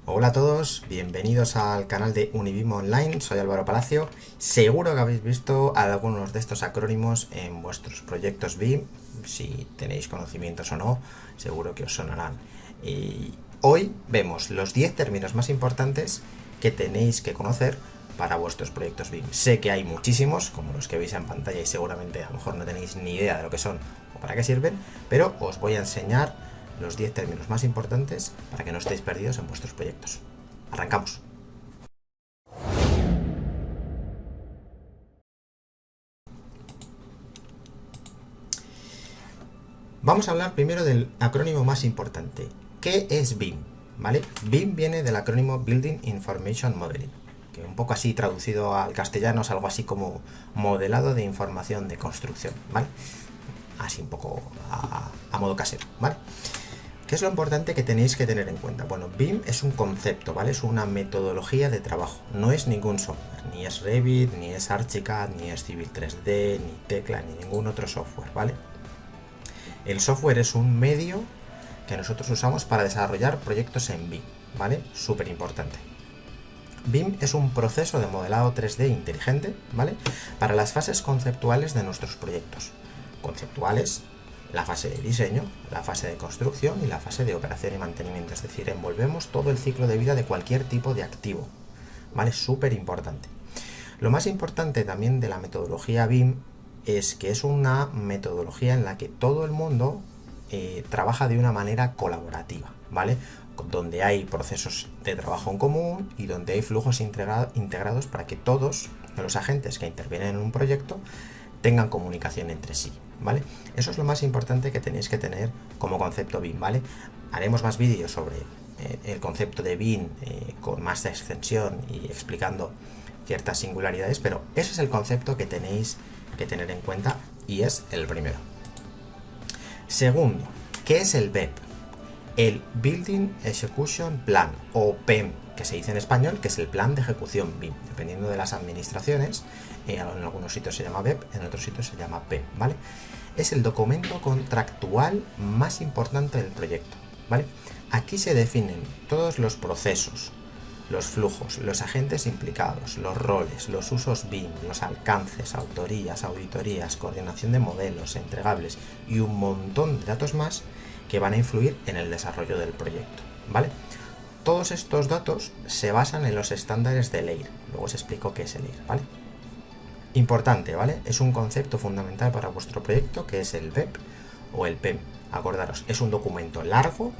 Hola a todos, bienvenidos al canal de Unibim Online, soy Álvaro Palacio. Seguro que habéis visto algunos de estos acrónimos en vuestros proyectos BIM, si tenéis conocimientos o no, seguro que os sonarán. Y hoy vemos los 10 términos más importantes que tenéis que conocer para vuestros proyectos BIM. Sé que hay muchísimos, como los que veis en pantalla, y seguramente a lo mejor no tenéis ni idea de lo que son o para qué sirven, pero os voy a enseñar los 10 términos más importantes para que no estéis perdidos en vuestros proyectos. Arrancamos. Vamos a hablar primero del acrónimo más importante. ¿Qué es BIM? ¿Vale? BIM viene del acrónimo Building Information Modeling, que un poco así traducido al castellano es algo así como modelado de información de construcción, ¿vale? Así un poco a modo casero, ¿vale? ¿Qué es lo importante que tenéis que tener en cuenta? Bueno, BIM es un concepto, ¿vale? Es una metodología de trabajo, no es ningún software, ni es Revit, ni es Archicad, ni es Civil 3D, ni Tecla, ni ningún otro software, ¿vale? El software es un medio que nosotros usamos para desarrollar proyectos en BIM, ¿vale? Súper importante. BIM es un proceso de modelado 3D inteligente, ¿vale? Para las fases conceptuales de nuestros proyectos. Conceptuales, la fase de diseño, la fase de construcción y la fase de operación y mantenimiento. Es decir, envolvemos todo el ciclo de vida de cualquier tipo de activo, ¿vale? Súper importante. Lo más importante también de la metodología BIM es que es una metodología en la que todo el mundo trabaja de una manera colaborativa, ¿vale? Donde hay procesos de trabajo en común y donde hay flujos integrados para que todos los agentes que intervienen en un proyecto tengan comunicación entre sí, ¿vale? Eso es lo más importante que tenéis que tener como concepto BIM, ¿vale? Haremos más vídeos sobre el concepto de BIM con más extensión y explicando ciertas singularidades, pero ese es el concepto que tenéis que tener en cuenta y es el primero. Segundo, ¿qué es el BEP? El Building Execution Plan, o PEM, que se dice en español, que es el plan de ejecución BIM. Dependiendo de las administraciones, en algunos sitios se llama BEP, en otros sitios se llama PEM, ¿vale? Es el documento contractual más importante del proyecto, ¿vale? Aquí se definen todos los procesos, los flujos, los agentes implicados, los roles, los usos BIM, los alcances, autorías, auditorías, coordinación de modelos, entregables y un montón de datos más que van a influir en el desarrollo del proyecto, ¿vale? Todos estos datos se basan en los estándares de EIR. Luego os explico qué es el EIR, ¿vale? Importante, ¿vale? Es un concepto fundamental para vuestro proyecto que es el BEP o el PEM. Acordaros, es un documento largo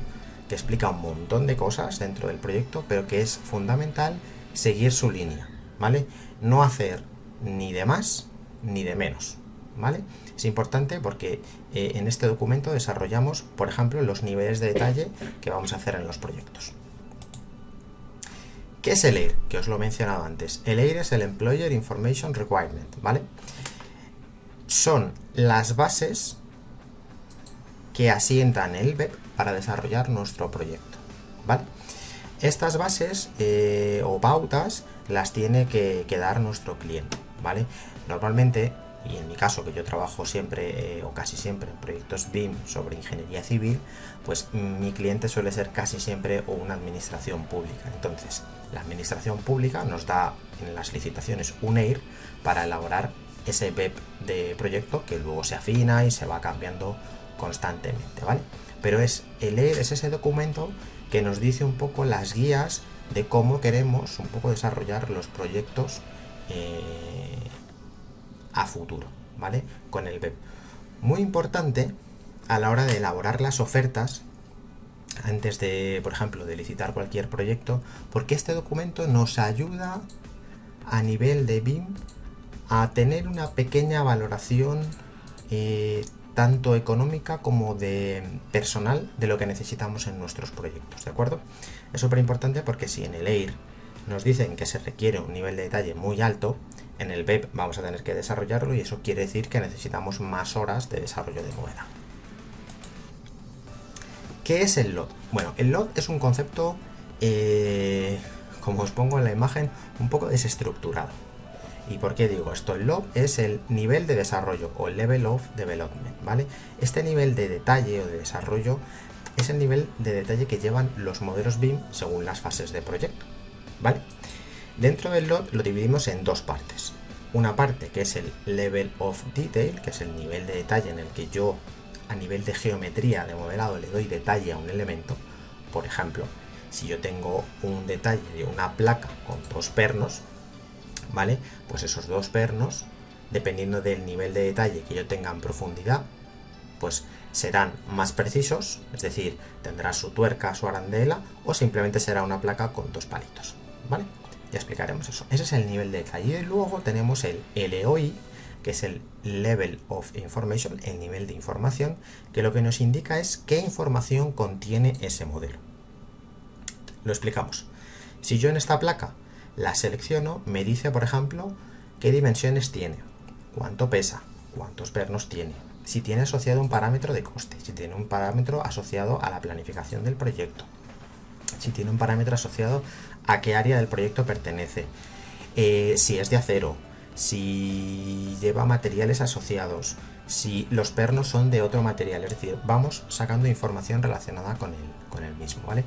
que explica un montón de cosas dentro del proyecto, pero que es fundamental seguir su línea, ¿vale? No hacer ni de más ni de menos, ¿vale? Es importante porque en este documento desarrollamos, por ejemplo, los niveles de detalle que vamos a hacer en los proyectos. ¿Qué es el EIR? Que os lo he mencionado antes. El EIR es el Employer Information Requirement, ¿vale? Son las bases que asientan el BEP para desarrollar nuestro proyecto, ¿vale? Estas bases o pautas las tiene que dar nuestro cliente, ¿vale? Normalmente, y en mi caso que yo trabajo siempre o casi siempre en proyectos BIM sobre ingeniería civil, pues mi cliente suele ser casi siempre una administración pública. Entonces, la administración pública nos da en las licitaciones un EIR para elaborar ese BEP de proyecto que luego se afina y se va cambiando constantemente, ¿vale? Pero el EIR es ese documento que nos dice un poco las guías de cómo queremos un poco desarrollar los proyectos a futuro, ¿vale? Con el BEP. Muy importante a la hora de elaborar las ofertas antes de, por ejemplo, de licitar cualquier proyecto, porque este documento nos ayuda a nivel de BIM a tener una pequeña valoración tanto económica como de personal de lo que necesitamos en nuestros proyectos, ¿de acuerdo? Es súper importante porque si en el EIR nos dicen que se requiere un nivel de detalle muy alto, en el BEP vamos a tener que desarrollarlo y eso quiere decir que necesitamos más horas de desarrollo de novela. ¿Qué es el LOD? Bueno, el LOD es un concepto, como os pongo en la imagen, un poco desestructurado. ¿Y por qué digo esto? El LOD es el nivel de desarrollo o Level of Development, ¿vale? Este nivel de detalle o de desarrollo es el nivel de detalle que llevan los modelos BIM según las fases de proyecto, ¿vale? Dentro del LOD lo dividimos en dos partes. Una parte que es el Level of Detail, que es el nivel de detalle en el que yo a nivel de geometría de modelado le doy detalle a un elemento. Por ejemplo, si yo tengo un detalle de una placa con dos pernos, ¿vale? Pues esos dos pernos, dependiendo del nivel de detalle que yo tenga en profundidad, pues serán más precisos, es decir, tendrá su tuerca, su arandela, o simplemente será una placa con dos palitos, ¿vale? Ya explicaremos eso. Ese es el nivel de detalle. Y luego tenemos el LOI, que es el Level of Information, el nivel de información, que lo que nos indica es qué información contiene ese modelo. Lo explicamos. Si yo en esta placa la selecciono, me dice, por ejemplo, qué dimensiones tiene, cuánto pesa, cuántos pernos tiene, si tiene asociado un parámetro de coste, si tiene un parámetro asociado a la planificación del proyecto, si tiene un parámetro asociado a qué área del proyecto pertenece, si es de acero, si lleva materiales asociados, si los pernos son de otro material, es decir, vamos sacando información relacionada con el mismo, ¿vale?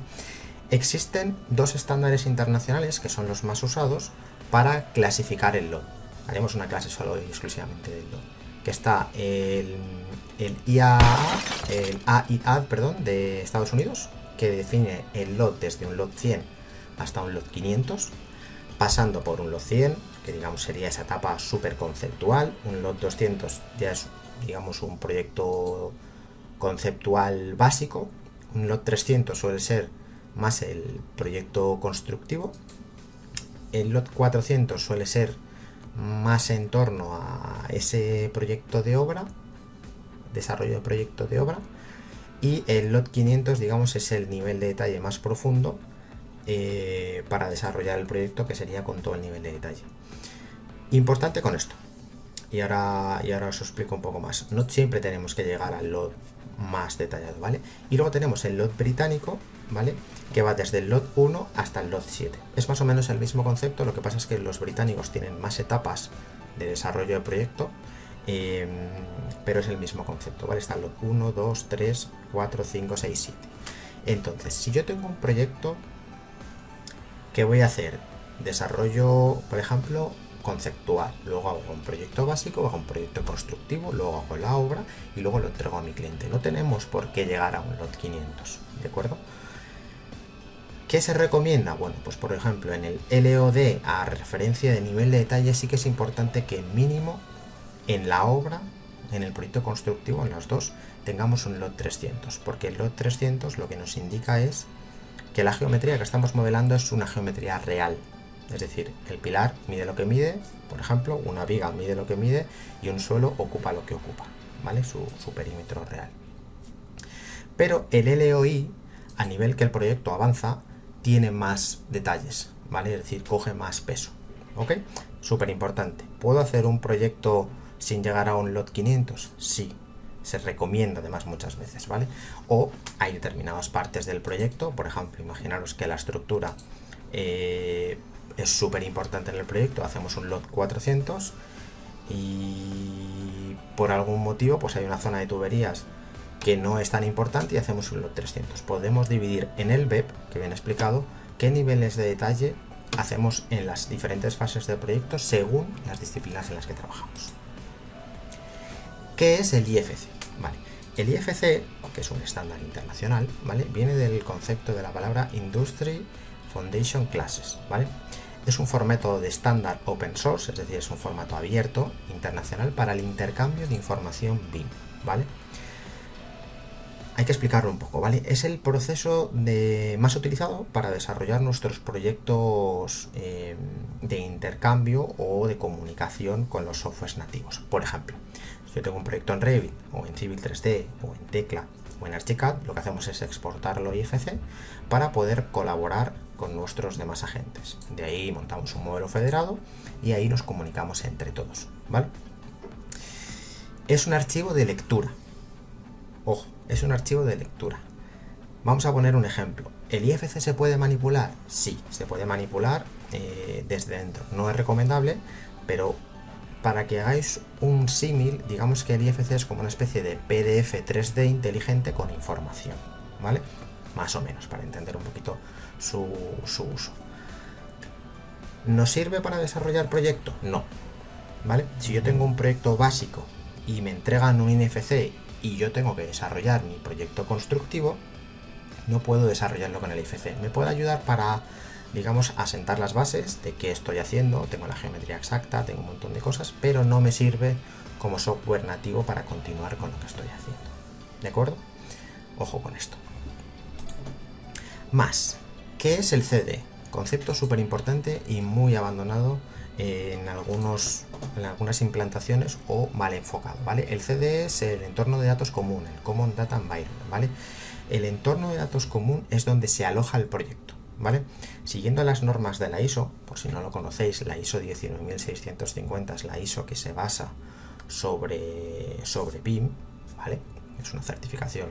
Existen dos estándares internacionales que son los más usados para clasificar el LOD. Haremos una clase solo y exclusivamente del LOD. Que está el AIAD, perdón, de Estados Unidos, que define el LOD desde un LOD 100 hasta un LOD 500, pasando por un LOD 100, que digamos sería esa etapa súper conceptual. Un LOD 200 ya es, digamos, un proyecto conceptual básico. Un LOD 300 suele ser más el proyecto constructivo. El LOD 400 suele ser más en torno a ese proyecto de obra, desarrollo de proyecto de obra, y el LOD 500, digamos, es el nivel de detalle más profundo para desarrollar el proyecto, que sería con todo el nivel de detalle. Importante con esto, y ahora os explico un poco más. No siempre tenemos que llegar al LOD más detallado, ¿vale? Y luego tenemos el LOD británico, ¿vale? Que va desde el LOD 1 hasta el LOD 7. Es más o menos el mismo concepto, lo que pasa es que los británicos tienen más etapas de desarrollo de proyecto, pero es el mismo concepto, ¿vale? Está el LOD 1, 2, 3, 4, 5, 6, 7. Entonces, si yo tengo un proyecto que voy a hacer desarrollo, por ejemplo, conceptual, luego hago un proyecto básico, hago un proyecto constructivo, luego hago la obra y luego lo entrego a mi cliente. No tenemos por qué llegar a un LOD 500, ¿de acuerdo? ¿Qué se recomienda? Bueno, pues por ejemplo en el LOD, a referencia de nivel de detalle, sí que es importante que mínimo en la obra, en el proyecto constructivo, en los dos, tengamos un LOD 300, porque el LOD 300 lo que nos indica es que la geometría que estamos modelando es una geometría real. Es decir, el pilar mide lo que mide, por ejemplo, una viga mide lo que mide y un suelo ocupa lo que ocupa, ¿vale? Su perímetro real. Pero el LOI, a nivel que el proyecto avanza, tiene más detalles, ¿vale? Es decir, coge más peso, ¿ok? Súper importante. ¿Puedo hacer un proyecto sin llegar a un LOD 500? Sí, se recomienda además muchas veces, ¿vale? O hay determinadas partes del proyecto, por ejemplo, imaginaros que la estructura es súper importante en el proyecto, hacemos un LOD 400 y por algún motivo pues hay una zona de tuberías que no es tan importante y hacemos un LOD 300. Podemos dividir en el BEP, que viene explicado, qué niveles de detalle hacemos en las diferentes fases del proyecto según las disciplinas en las que trabajamos. ¿Qué es el IFC? Vale. El IFC, que es un estándar internacional, ¿vale? Viene del concepto de la palabra Industry Foundation Classes, ¿vale? Es un formato de estándar open source, es decir, es un formato abierto internacional para el intercambio de información BIM, ¿vale? Hay que explicarlo un poco, ¿vale? Es el proceso más utilizado para desarrollar nuestros proyectos de intercambio o de comunicación con los softwares nativos. Por ejemplo, si yo tengo un proyecto en Revit o en Civil 3D o en Tecla o en Archicad, lo que hacemos es exportarlo a IFC para poder colaborar con nuestros demás agentes. De ahí montamos un modelo federado y ahí nos comunicamos entre todos, ¿vale? Es un archivo de lectura. Ojo, es un archivo de lectura. Vamos a poner un ejemplo. ¿El IFC se puede manipular? Sí, se puede manipular desde dentro. No es recomendable, pero para que hagáis un símil, digamos que el IFC es como una especie de PDF 3D inteligente con información, ¿vale? Más o menos, para entender un poquito su uso. ¿Nos sirve para desarrollar proyecto? No, ¿vale? Si yo tengo un proyecto básico y me entregan un INFC y yo tengo que desarrollar mi proyecto constructivo, no puedo desarrollarlo con el IFC. Me puede ayudar para, digamos, asentar las bases de qué estoy haciendo, tengo la geometría exacta, tengo un montón de cosas, pero no me sirve como software nativo para continuar con lo que estoy haciendo. ¿De acuerdo? Ojo con esto. Más, ¿qué es el CD? Concepto súper importante y muy abandonado en algunas implantaciones o mal enfocado, ¿vale? El CD es el entorno de datos común, el Common Data Environment, ¿vale? El entorno de datos común es donde se aloja el proyecto, ¿vale? Siguiendo las normas de la ISO, por si no lo conocéis, la ISO 19650 es la ISO que se basa sobre BIM, ¿vale? Es una certificación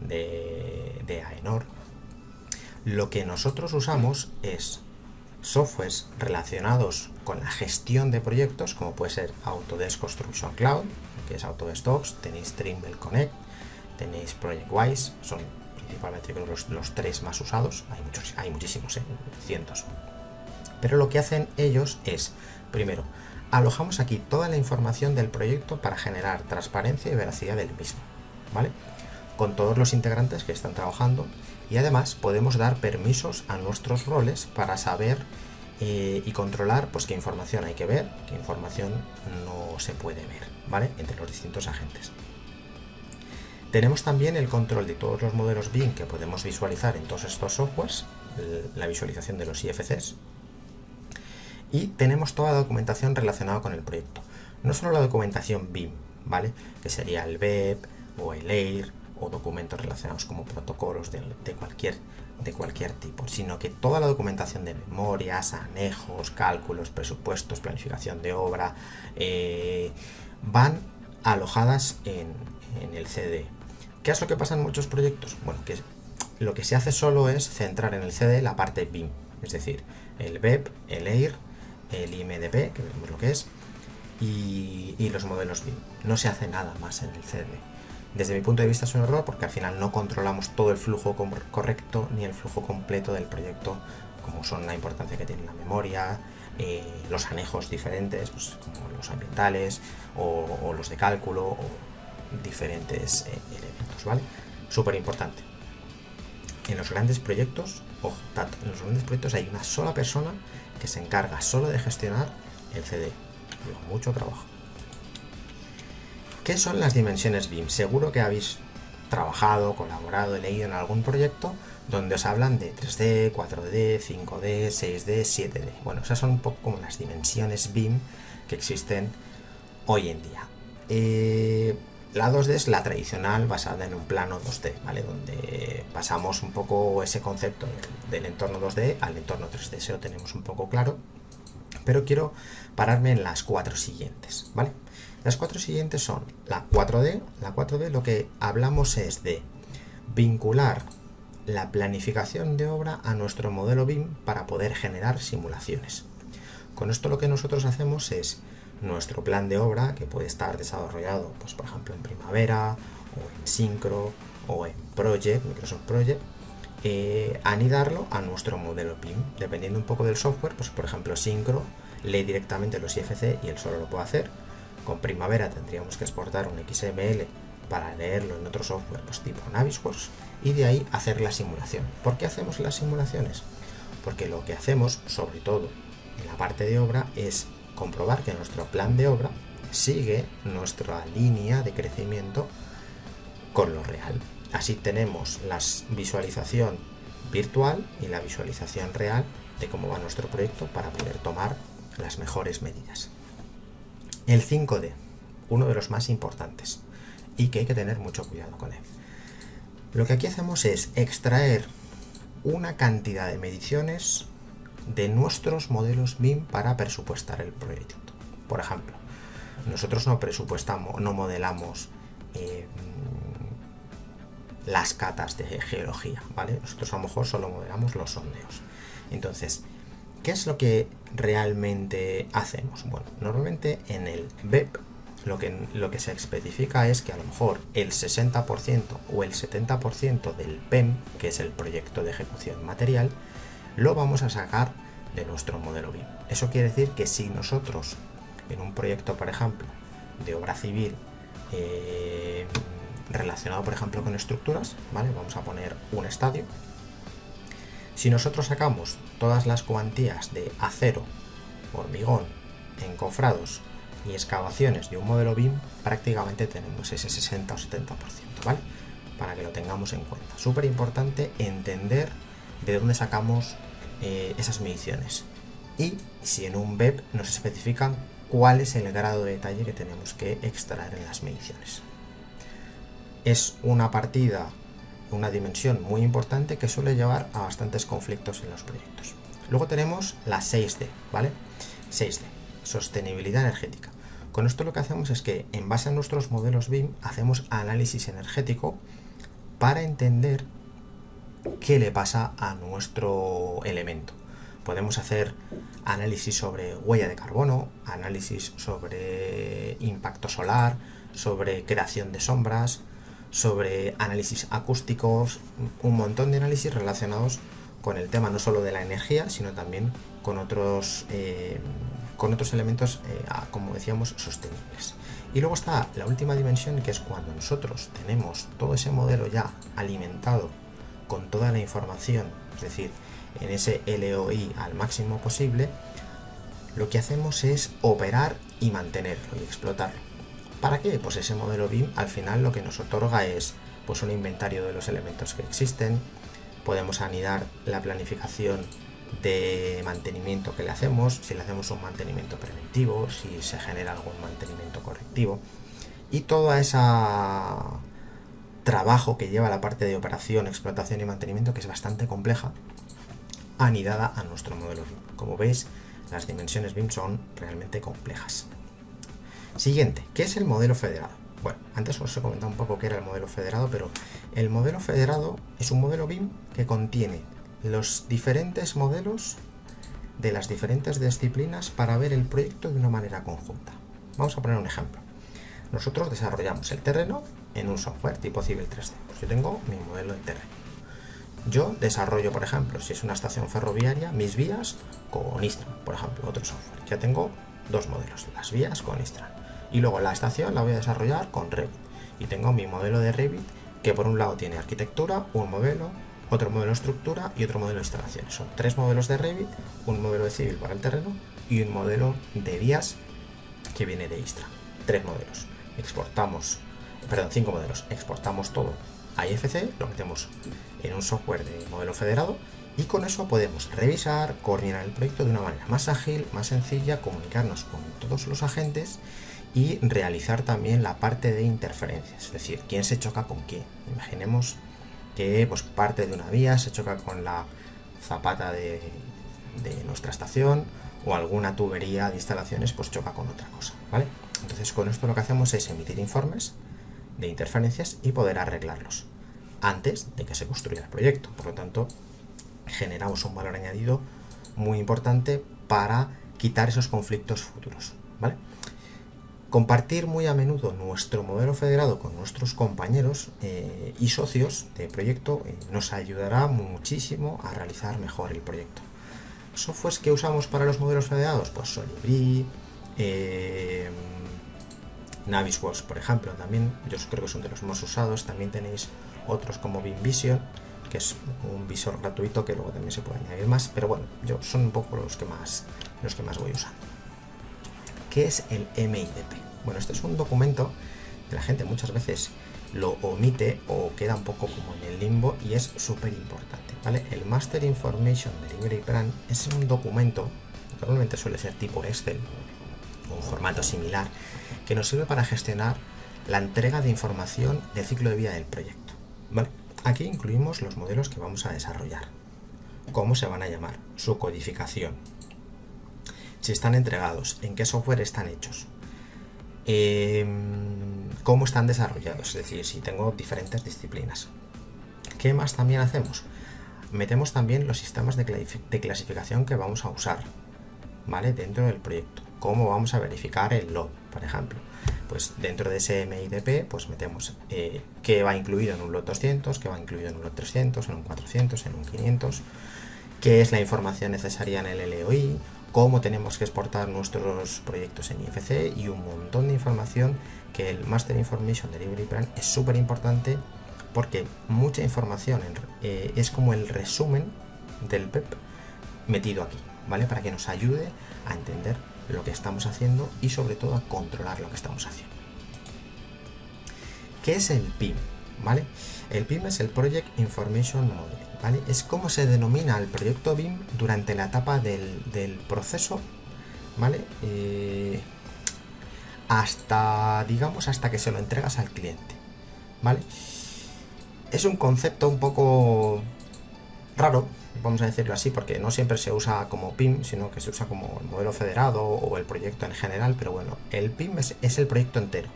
de AENOR. Lo que nosotros usamos es softwares relacionados con la gestión de proyectos, como puede ser Autodesk Construction Cloud, que es Autodesk Docs, tenéis Trimble Connect, tenéis ProjectWise, son principalmente creo los tres más usados, hay muchísimos, cientos. Pero lo que hacen ellos es, primero, alojamos aquí toda la información del proyecto para generar transparencia y veracidad del mismo, ¿vale? Con todos los integrantes que están trabajando, y además podemos dar permisos a nuestros roles para saber y controlar pues qué información hay que ver, qué información no se puede ver, ¿vale? Entre los distintos agentes. Tenemos también el control de todos los modelos BIM que podemos visualizar en todos estos softwares, la visualización de los IFCs, y tenemos toda la documentación relacionada con el proyecto. No solo la documentación BIM, ¿vale? Que sería el BEP o el EIR o documentos relacionados como protocolos de cualquier tipo, sino que toda la documentación de memorias, anejos, cálculos, presupuestos, planificación de obra, van alojadas en el CD. ¿Qué es lo que pasa en muchos proyectos? Bueno, que lo que se hace solo es centrar en el CD la parte BIM, es decir, el BEP, el EIR, el IMDP, que vemos lo que es, y los modelos BIM. No se hace nada más en el CD. Desde mi punto de vista es un error porque al final no controlamos todo el flujo correcto ni el flujo completo del proyecto, como son la importancia que tiene la memoria, los anejos diferentes, pues, como los ambientales o los de cálculo o diferentes elementos, ¿vale? Súper importante. En los grandes proyectos, ojo, en los grandes proyectos hay una sola persona que se encarga solo de gestionar el CD. Digo, mucho trabajo. ¿Qué son las dimensiones BIM? Seguro que habéis trabajado, colaborado, leído en algún proyecto donde os hablan de 3D, 4D, 5D, 6D, 7D. Bueno, esas son un poco como las dimensiones BIM que existen hoy en día. La 2D es la tradicional basada en un plano 2D, ¿vale? Donde pasamos un poco ese concepto del entorno 2D al entorno 3D, eso lo tenemos un poco claro. Pero quiero pararme en las 4 siguientes, ¿vale? Las 4 siguientes son la 4D. La 4D lo que hablamos es de vincular la planificación de obra a nuestro modelo BIM para poder generar simulaciones. Con esto lo que nosotros hacemos es nuestro plan de obra, que puede estar desarrollado, pues por ejemplo en Primavera, o en Syncro, o en Project, Microsoft Project, anidarlo a nuestro modelo BIM. Dependiendo un poco del software, pues por ejemplo Syncro lee directamente los IFC y él solo lo puede hacer. Con Primavera tendríamos que exportar un XML para leerlo en otro software, pues tipo Navisworks, y de ahí hacer la simulación. ¿Por qué hacemos las simulaciones? Porque lo que hacemos, sobre todo en la parte de obra, es comprobar que nuestro plan de obra sigue nuestra línea de crecimiento con lo real. Así tenemos la visualización virtual y la visualización real de cómo va nuestro proyecto para poder tomar las mejores medidas. El 5D, uno de los más importantes y que hay que tener mucho cuidado con él. Lo que aquí hacemos es extraer una cantidad de mediciones de nuestros modelos BIM para presupuestar el proyecto. Por ejemplo, nosotros no presupuestamos, no modelamos las catas de geología, ¿vale? Nosotros a lo mejor solo modelamos los sondeos. Entonces, ¿qué es lo que realmente hacemos? Bueno, normalmente en el BEP lo que se especifica es que a lo mejor el 60% o el 70% del PEM, que es el proyecto de ejecución material, lo vamos a sacar de nuestro modelo BIM. Eso quiere decir que si nosotros en un proyecto, por ejemplo, de obra civil relacionado, por ejemplo, con estructuras, ¿vale? Vamos a poner un estadio. Si nosotros sacamos todas las cuantías de acero, hormigón, encofrados y excavaciones de un modelo BIM, prácticamente tenemos ese 60 o 70%, ¿vale? Para que lo tengamos en cuenta. Súper importante entender de dónde sacamos esas mediciones. Y si en un BEP nos especifican cuál es el grado de detalle que tenemos que extraer en las mediciones. Es una partida, una dimensión muy importante que suele llevar a bastantes conflictos en los proyectos. Luego tenemos la 6D, ¿vale? 6D, sostenibilidad energética. Con esto lo que hacemos es que en base a nuestros modelos BIM hacemos análisis energético para entender qué le pasa a nuestro elemento. Podemos hacer análisis sobre huella de carbono, análisis sobre impacto solar, sobre creación de sombras, sobre análisis acústicos, un montón de análisis relacionados con el tema no solo de la energía, sino también con otros elementos, como decíamos, sostenibles. Y luego está la última dimensión, que es cuando nosotros tenemos todo ese modelo ya alimentado con toda la información, es decir, en ese LOI al máximo posible, lo que hacemos es operar y mantenerlo y explotarlo. ¿Para qué? Pues ese modelo BIM al final lo que nos otorga es pues un inventario de los elementos que existen, podemos anidar la planificación de mantenimiento que le hacemos, si le hacemos un mantenimiento preventivo, si se genera algún mantenimiento correctivo, y todo ese trabajo que lleva la parte de operación, explotación y mantenimiento, que es bastante compleja, anidada a nuestro modelo BIM. Como veis, las dimensiones BIM son realmente complejas. Siguiente, ¿qué es el modelo federado? Bueno, antes os he comentado un poco qué era el modelo federado, pero el modelo federado es un modelo BIM que contiene los diferentes modelos de las diferentes disciplinas para ver el proyecto de una manera conjunta. Vamos a poner un ejemplo. Nosotros desarrollamos el terreno en un software tipo Civil 3D. Pues yo tengo mi modelo de terreno. Yo desarrollo, por ejemplo, si es una estación ferroviaria, mis vías con Istran, por ejemplo, otro software. Ya tengo dos modelos, las vías con Istran. Y luego la estación la voy a desarrollar con Revit. Y tengo mi modelo de Revit, que por un lado tiene arquitectura, un modelo, otro modelo de estructura y otro modelo de instalaciones. Son tres modelos de Revit, un modelo de civil para el terreno y un modelo de vías que viene de Istran. Tres modelos. Cinco modelos. Exportamos todo a IFC, lo metemos en un software de modelo federado y con eso podemos revisar, coordinar el proyecto de una manera más ágil, más sencilla, comunicarnos con todos los agentes y realizar también la parte de interferencias, es decir, quién se choca con quién. Imaginemos que pues, parte de una vía se choca con la zapata de nuestra estación o alguna tubería de instalaciones pues choca con otra cosa, ¿vale? Entonces con esto lo que hacemos es emitir informes de interferencias y poder arreglarlos antes de que se construya el proyecto. Por lo tanto, generamos un valor añadido muy importante para quitar esos conflictos futuros, ¿vale? Compartir muy a menudo nuestro modelo federado con nuestros compañeros y socios de proyecto nos ayudará muchísimo a realizar mejor el proyecto. ¿Softwares que usamos para los modelos federados? Pues Solibri, Navisworks, por ejemplo, también, yo creo que son de los más usados. También tenéis otros como BIMvision, que es un visor gratuito que luego también se puede añadir más, pero bueno, son un poco los que más voy usando. ¿Qué es el MIDP? Bueno, este es un documento que la gente muchas veces lo omite o queda un poco como en el limbo y es súper importante, ¿vale? El Master Information Delivery Plan es un documento, normalmente suele ser tipo Excel o un formato similar, que nos sirve para gestionar la entrega de información del ciclo de vida del proyecto, ¿vale? Aquí incluimos los modelos que vamos a desarrollar, cómo se van a llamar, su codificación, si están entregados, en qué software están hechos, cómo están desarrollados, es decir, si tengo diferentes disciplinas. ¿Qué más también hacemos? Metemos también los sistemas de clasificación que vamos a usar, ¿vale? Dentro del proyecto. Cómo vamos a verificar el load, por ejemplo. pues dentro de ese MIDP pues metemos qué va incluido en un lot 200, qué va incluido en un lot 300, en un 400, en un 500, qué es la información necesaria en el LOI, cómo tenemos que exportar nuestros proyectos en IFC y un montón de información que el Master Information Delivery Plan es súper importante porque mucha información es como el resumen del PEP metido aquí, ¿vale? Para que nos ayude a entender lo que estamos haciendo y sobre todo a controlar lo que estamos haciendo. ¿Qué es el PIM? ¿Vale? El PIM es el Project Information Modeling, ¿vale? Es como se denomina el proyecto BIM durante la etapa del proceso, ¿vale? Hasta que se lo entregas al cliente, ¿vale? Es un concepto un poco raro, vamos a decirlo así, porque no siempre se usa como PIM, sino que se usa como el modelo federado o el proyecto en general, pero bueno, el PIM es el proyecto entero,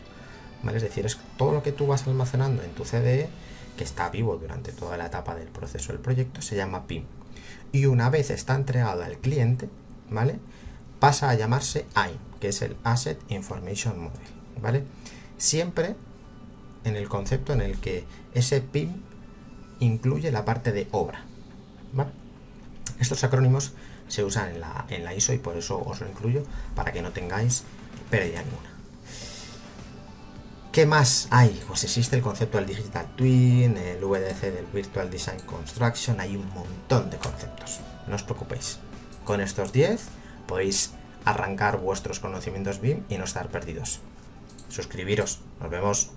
¿vale? Es decir, es todo lo que tú vas almacenando en tu CDE, que está vivo durante toda la etapa del proceso del proyecto, se llama PIM. Y una vez está entregado al cliente, ¿vale? Pasa a llamarse AIM, que es el Asset Information Model, ¿vale? Siempre en el concepto en el que ese PIM incluye la parte de obra, ¿vale? Estos acrónimos se usan en la ISO y por eso os lo incluyo, para que no tengáis pérdida ninguna. ¿Qué más hay? Pues existe el concepto del Digital Twin, el VDC del Virtual Design Construction, hay un montón de conceptos, no os preocupéis. Con estos 10 podéis arrancar vuestros conocimientos BIM y no estar perdidos. Suscribiros, nos vemos.